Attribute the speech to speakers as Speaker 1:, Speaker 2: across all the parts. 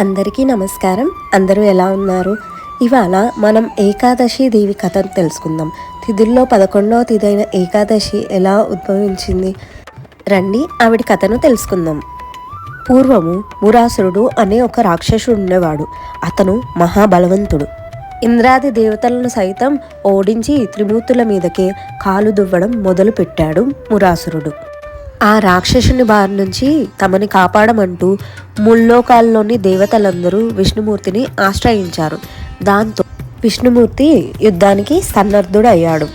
Speaker 1: అందరికీ నమస్కారం. అందరూ ఎలా ఉన్నారు? ఇవాళ మనం ఏకాదశి దేవి కథను తెలుసుకుందాం. తిథుల్లో 11వ తిథైన ఏకాదశి ఎలా ఉద్భవించింది? రండి ఆవిడ కథను తెలుసుకుందాం. పూర్వము మురాసురుడు అనే ఒక రాక్షసుడు ఉండేవాడు. అతను మహాబలవంతుడు. ఇంద్రాది దేవతలను సైతం ఓడించి త్రిమూర్తుల మీదకే కాలు దువ్వడం మొదలు పెట్టాడు మురాసురుడు. ఆ రాక్షసుని బారి నుంచి తమని కాపాడమంటూ ముల్లోకాల్లోని దేవతలందరూ విష్ణుమూర్తిని ఆశ్రయించారు. దాంతో విష్ణుమూర్తి యుద్ధానికి సన్నద్ధుడయ్యాడు.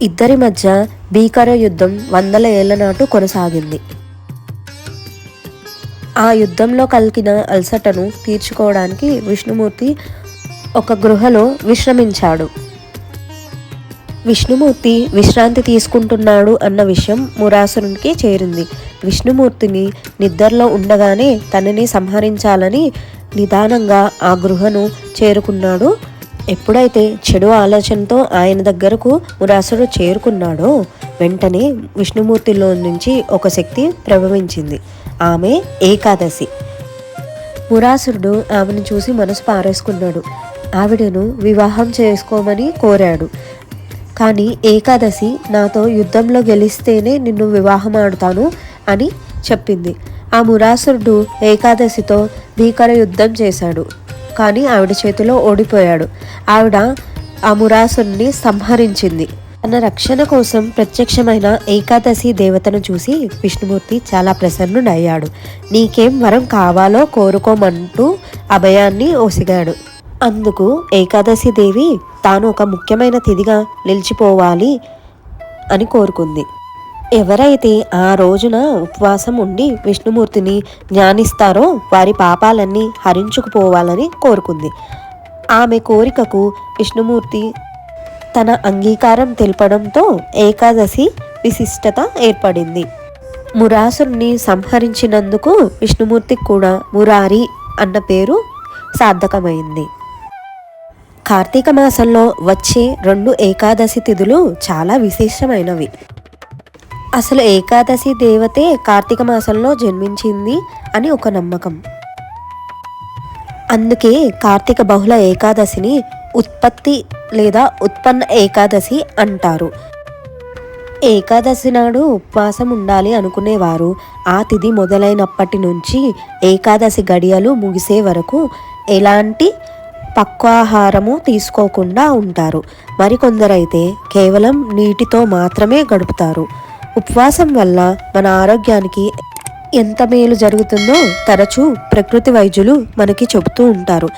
Speaker 1: ఇద్దరి మధ్య భీకర యుద్ధం వందల ఏళ్ల నాటు కొనసాగింది. ఆ యుద్ధంలో కలిగిన అలసటను తీర్చుకోవడానికి విష్ణుమూర్తి ఒక గృహలో విశ్రమించాడు. విష్ణుమూర్తి విశ్రాంతి తీసుకుంటున్నాడు అన్న విషయం మురాసురునికి చేరింది. విష్ణుమూర్తిని నిద్రలో ఉండగానే తనని సంహరించాలని నిదానంగా ఆ గృహను చేరుకున్నాడు. ఎప్పుడైతే చెడు ఆలోచనతో ఆయన దగ్గరకు మురాసురుడు చేరుకున్నాడో వెంటనే విష్ణుమూర్తిలో నుంచి ఒక శక్తి ప్రభవించింది. ఆమె ఏకాదశి. మురాసురుడు ఆమెను చూసి మనసు పారేసుకున్నాడు. ఆవిడను వివాహం చేసుకోమని కోరాడు. కానీ ఏకాదశి నాతో యుద్ధంలో గెలిస్తేనే నిన్ను వివాహం ఆడుతాను అని చెప్పింది. ఆ మురాసురుడు ఏకాదశితో భీకర యుద్ధం చేశాడు. కానీ ఆవిడ చేతిలో ఓడిపోయాడు. ఆవిడ ఆ మురాసురుని సంహరించింది. తన రక్షణ కోసం ప్రత్యక్షమైన ఏకాదశి దేవతను చూసి విష్ణుమూర్తి చాలా ప్రసన్నుడయ్యాడు. నీకేం వరం కావాలో కోరుకోమంటూ అభయాన్ని ఒసిగాడు. అందుకు ఏకాదశి దేవి తాను ఒక ముఖ్యమైన తిథిగా నిలిచిపోవాలి అని కోరుకుంది. ఎవరైతే ఆ రోజున ఉపవాసం ఉండి విష్ణుమూర్తిని ధ్యానిస్తారో వారి పాపాలన్నీ హరించుకుపోవాలని కోరుకుంది. ఆమె కోరికకు విష్ణుమూర్తి తన అంగీకారం తెలపడంతో ఏకాదశి విశిష్టత ఏర్పడింది. మురాసురుని సంహరించినందుకు విష్ణుమూర్తికి కూడా మురారి అన్న పేరు సార్థకమైంది. కార్తీక మాసంలో వచ్చే 2 ఏకాదశి తిథులు చాలా విశేషమైనవి. అసలు ఏకాదశి దేవతే కార్తీక మాసంలో జన్మించింది అని ఒక నమ్మకం. అందుకే కార్తీక బహుళ ఏకాదశిని ఉత్పత్తి లేదా ఉత్పన్న ఏకాదశి అంటారు. ఏకాదశి నాడు ఉపవాసం ఉండాలి అనుకునేవారు ఆ తిథి మొదలైనప్పటి నుంచి ఏకాదశి గడియలు ముగిసే వరకు ఎలాంటి పక్వాహారము తీసుకోకుండా ఉంటారు. మరికొందరైతే కేవలం నీటితో మాత్రమే గడుపుతారు. ఉపవాసం వల్ల మన ఆరోగ్యానికి ఎంత మేలు జరుగుతుందో తరచూ ప్రకృతి వైద్యులు మనకి చెబుతూ ఉంటారు.